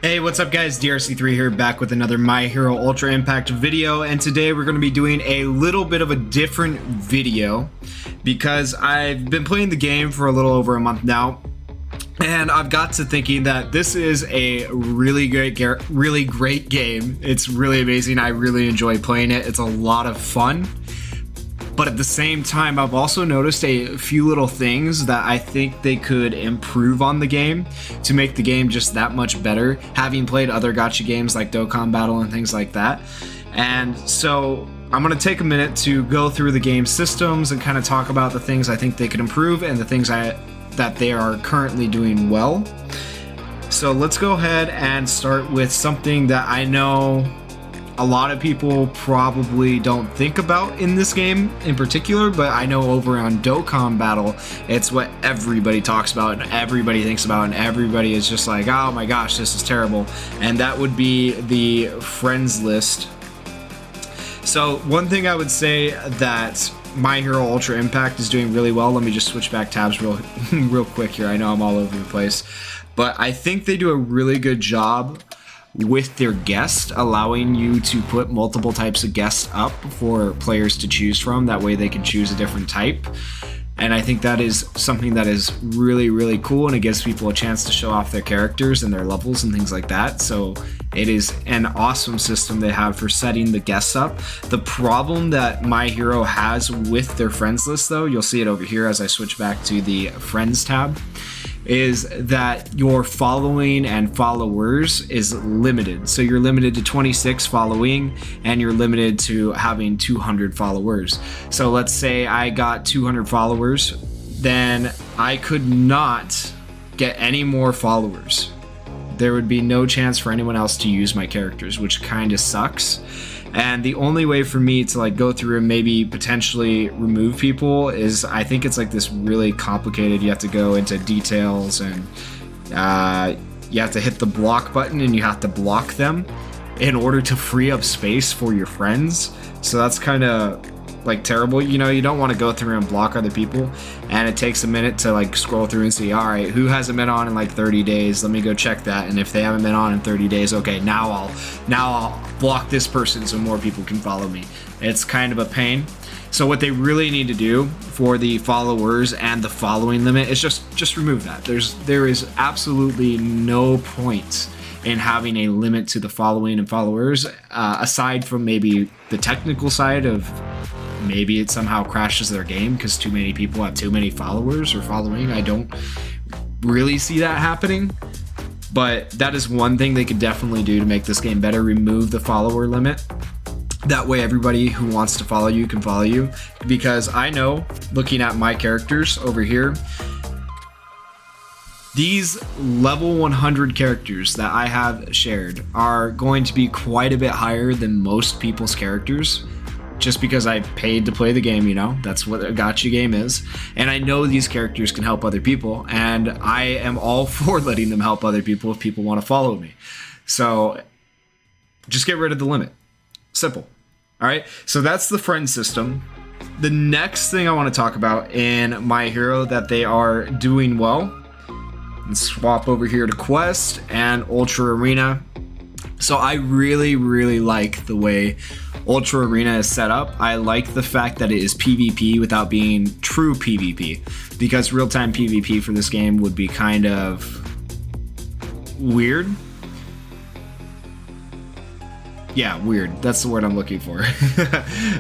Hey, what's up guys? DRC3 here, back with another My Hero Ultra Impact video, and today we're going to be doing a little bit of a different video because I've been playing the game for a little over a month now, and I've got to thinking that this is a really great game. It's really amazing. I really enjoy playing it. It's a lot of fun. But at the same time, I've also noticed a few little things that I think they could improve on the game to make the game just that much better, having played other gacha games like Dokkan Battle and things like that. And so I'm going to take a minute to go through the game systems and kind of talk about the things I think they could improve and the things that they are currently doing well. So let's go ahead and start with something that I know a lot of people probably don't think about in this game in particular, but I know over on Dokkan Battle, it's what everybody talks about and everybody thinks about, and everybody is just like, oh my gosh, this is terrible. And that would be the friends list. So one thing I would say that My Hero Ultra Impact is doing really well, let me just switch back tabs real quick here. I know I'm all over the place, but I think they do a really good job with their guests, allowing you to put multiple types of guests up for players to choose from. That way they can choose a different type. And I think that is something that is really, really cool, and it gives people a chance to show off their characters and their levels and things like that. So it is an awesome system they have for setting the guests up. The problem that My Hero has with their friends list, though, you'll see it over here as I switch back to the friends tab, is that your following and followers is limited. So you're limited to 26 following and you're limited to having 200 followers. So let's say I got 200 followers, then I could not get any more followers. There would be no chance for anyone else to use my characters, which kind of sucks. And the only way for me to like go through and maybe potentially remove people is, I think it's like this really complicated, you have to go into details and you have to hit the block button and you have to block them in order to free up space for your friends. So that's kind of like terrible. You know, you don't want to go through and block other people, and it takes a minute to like scroll through and see, all right, who hasn't been on in like 30 days? Let me go check that. And if they haven't been on in 30 days, okay, now I'll block this person so more people can follow me. It's kind of a pain. So what they really need to do for the followers and the following limit is just remove that. There is absolutely no point in having a limit to the following and followers, aside from maybe the technical side of maybe it somehow crashes their game because too many people have too many followers or following. I don't really see that happening, but that is one thing they could definitely do to make this game better. Remove the follower limit. That way everybody who wants to follow you can follow you, because I know, looking at my characters over here, these level 100 characters that I have shared are going to be quite a bit higher than most people's characters, just because I paid to play the game, you know, that's what a gacha game is. And I know these characters can help other people, and I am all for letting them help other people if people want to follow me. So just get rid of the limit. Simple. All right, so that's the friend system. The next thing I want to talk about in My Hero that they are doing well, and swap over here to Quest and Ultra Arena. So I really, really like the way Ultra Arena is set up. I like the fact that it is PvP without being true PvP, because real-time PvP for this game would be kind of weird. Yeah, weird. That's the word I'm looking for.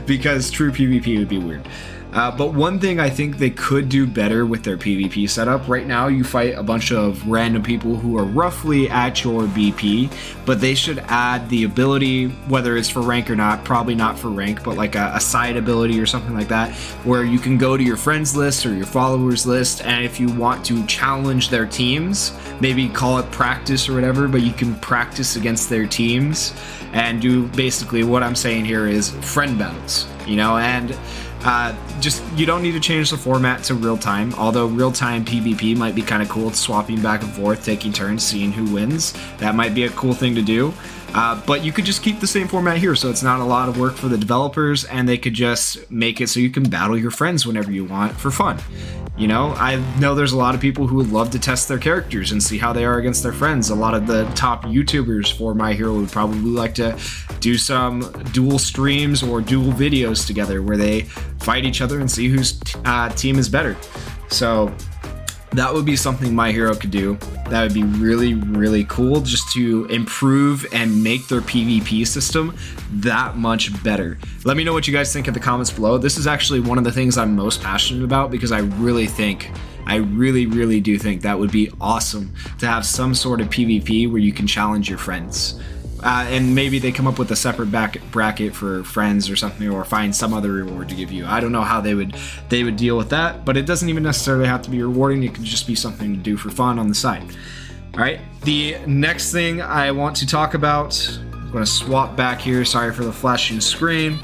Because true PvP would be weird. But one thing I think they could do better with their PvP setup, right now you fight a bunch of random people who are roughly at your BP, but they should add the ability, whether it's for rank or not, probably not for rank, but like a side ability or something like that, where you can go to your friends list or your followers list, and if you want to challenge their teams, maybe call it practice or whatever, but you can practice against their teams and do basically what I'm saying here is friend battles, you know, and just, you don't need to change the format to real time, although real time PvP might be kind of cool, swapping back and forth, taking turns, seeing who wins. That might be a cool thing to do. But you could just keep the same format here, so it's not a lot of work for the developers, and they could just make it so you can battle your friends whenever you want for fun. You know, I know there's a lot of people who would love to test their characters and see how they are against their friends. A lot of the top YouTubers for My Hero would probably like to do some dual streams or dual videos together where they fight each other and see whose team is better. So that would be something My Hero could do. That would be really, really cool, just to improve and make their PvP system that much better. Let me know what you guys think in the comments below. This is actually one of the things I'm most passionate about, because I really do think that would be awesome to have some sort of PvP where you can challenge your friends. And maybe they come up with a separate bracket for friends or something, or find some other reward to give you. I don't know how they would deal with that, but it doesn't even necessarily have to be rewarding. It could just be something to do for fun on the side. All right, the next thing I want to talk about, I'm going to swap back here. Sorry for the flashing screen.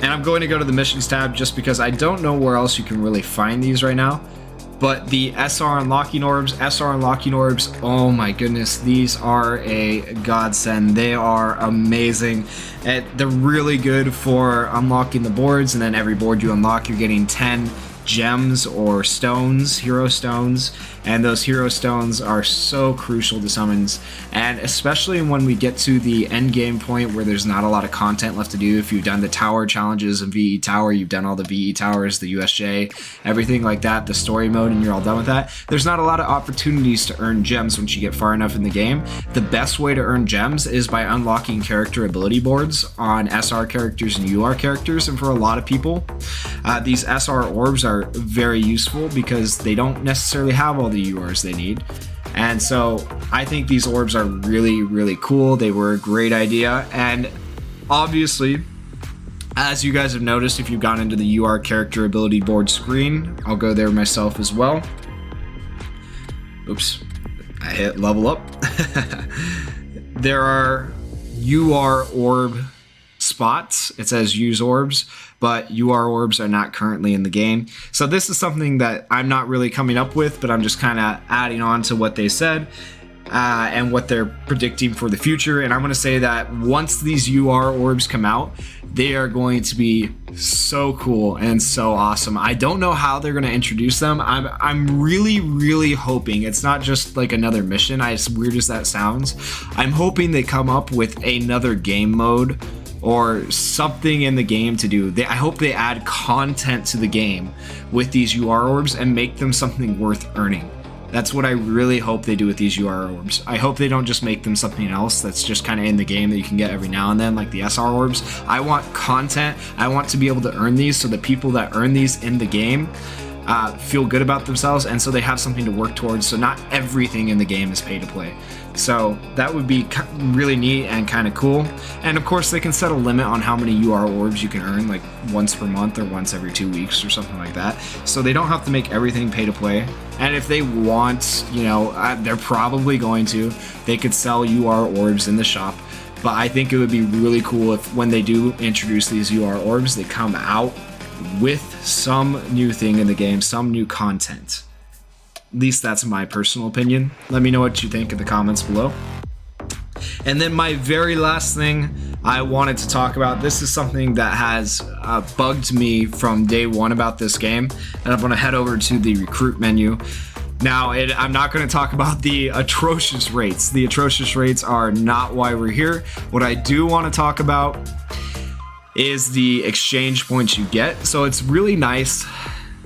And I'm going to go to the missions tab just because I don't know where else you can really find these right now. But the SR unlocking orbs, oh my goodness, these are a godsend. They are amazing. They're really good for unlocking the boards, and then every board you unlock, you're getting 10 gems or stones, hero stones, and those hero stones are so crucial to summons, and especially when we get to the end game point where there's not a lot of content left to do. If you've done the tower challenges in VE Tower, you've done all the VE Towers, the USJ, everything like that, the story mode, and you're all done with that, there's not a lot of opportunities to earn gems once you get far enough in the game. The best way to earn gems is by unlocking character ability boards on SR characters and UR characters, and for a lot of people, these SR orbs are very useful because they don't necessarily have all the URs they need. And so I think these orbs are really, really cool. They were a great idea. And obviously, as you guys have noticed, if you've gone into the UR character ability board screen, I'll go there myself as well. Oops, I hit level up. There are UR orb spots. It says use orbs, but UR orbs are not currently in the game. So this is something that I'm not really coming up with, but I'm just kind of adding on to what they said and what they're predicting for the future. And I'm going to say that once these UR orbs come out, they are going to be so cool and so awesome. I don't know how they're going to introduce them. I'm really, really hoping it's not just like another mission, as weird as that sounds. I'm hoping they come up with another game mode or something in the game to do. I hope they add content to the game with these UR orbs and make them something worth earning. That's what I really hope they do with these UR orbs. I hope they don't just make them something else that's just kind of in the game that you can get every now and then, like the SR orbs. I want content. I want to be able to earn these so the people that earn these in the game feel good about themselves, and so they have something to work towards, so not everything in the game is pay to play. So that would be really neat and kind of cool. And of course they can set a limit on how many UR orbs you can earn, like once per month or once every 2 weeks or something like that. So they don't have to make everything pay to play. And if they want, you know, they're probably going to, they could sell UR orbs in the shop. But I think it would be really cool if when they do introduce these UR orbs, they come out with some new thing in the game, some new content. At least that's my personal opinion. Let me know what you think in the comments below. And then my very last thing I wanted to talk about, this is something that has bugged me from day one about this game, and I'm going to head over to the recruit menu. Now, I'm not going to talk about the atrocious rates. The atrocious rates are not why we're here. What I do want to talk about is the exchange points you get. So it's really nice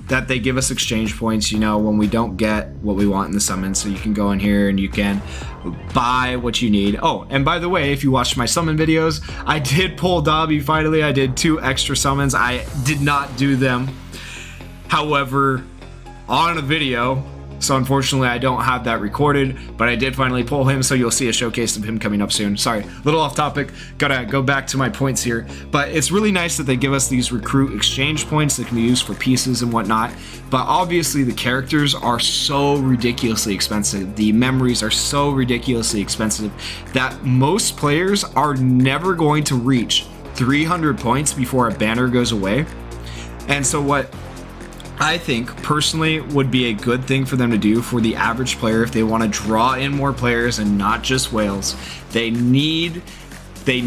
that they give us exchange points, you know, when we don't get what we want in the summon. So you can go in here and you can buy what you need. Oh, and by the way, if you watched my summon videos, I did pull Dobby finally. I did 2 extra summons. I did not do them, however, on a video. So unfortunately I don't have that recorded, but I did finally pull him, so you'll see a showcase of him coming up soon. Sorry, a little off topic, gotta go back to my points here. But it's really nice that they give us these recruit exchange points that can be used for pieces and whatnot. But obviously the characters are so ridiculously expensive, the memories are so ridiculously expensive that most players are never going to reach 300 points before a banner goes away. And so what I think personally would be a good thing for them to do for the average player if they want to draw in more players and not just whales. They need to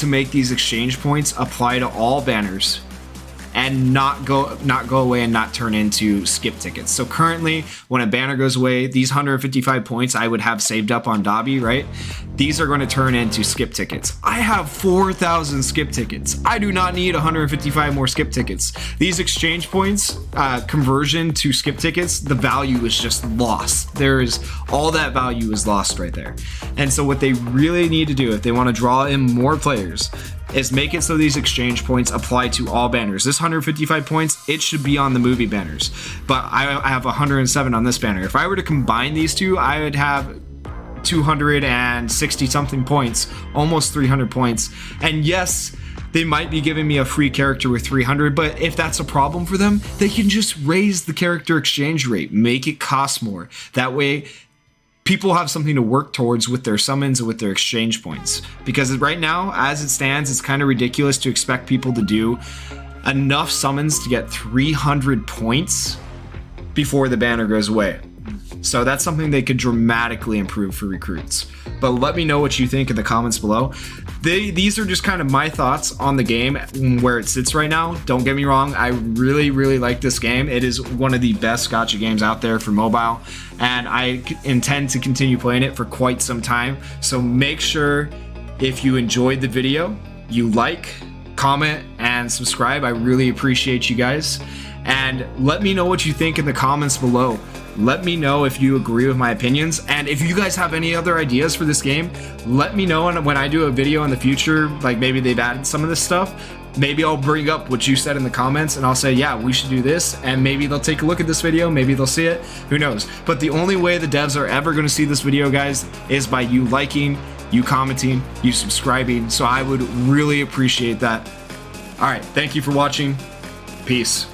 make these exchange points apply to all banners and not go away and not turn into skip tickets. So currently, when a banner goes away, these 155 points I would have saved up on Dobby, right? These are going to turn into skip tickets. I have 4,000 skip tickets. I do not need 155 more skip tickets. These exchange points, conversion to skip tickets, the value is just lost. All that value is lost right there. And so what they really need to do if they want to draw in more players is make it so these exchange points apply to all banners. This 155 points, it should be on the movie banners, but I have 107 on this banner. If I were to combine these two, I would have 260 something points, almost 300 points. And yes, they might be giving me a free character with 300, but if that's a problem for them, they can just raise the character exchange rate, make it cost more. That way, people have something to work towards with their summons and with their exchange points. Because right now, as it stands, it's kind of ridiculous to expect people to do enough summons to get 300 points before the banner goes away. So that's something they could dramatically improve for recruits. But let me know what you think in the comments below. These are just kind of my thoughts on the game, where it sits right now. Don't get me wrong, I really, really like this game. It is one of the best gacha games out there for mobile, and I intend to continue playing it for quite some time. So make sure, if you enjoyed the video, you like, comment, and subscribe. I really appreciate you guys. And let me know what you think in the comments below. Let me know if you agree with my opinions, and if you guys have any other ideas for this game, let me know. And when I do a video in the future, like maybe they've added some of this stuff, maybe I'll bring up what you said in the comments and I'll say, yeah, we should do this, and maybe they'll take a look at this video, maybe they'll see it, who knows. But the only way the devs are ever going to see this video, guys, is by you liking, you commenting, you subscribing. So I would really appreciate that. All right, thank you for watching. Peace.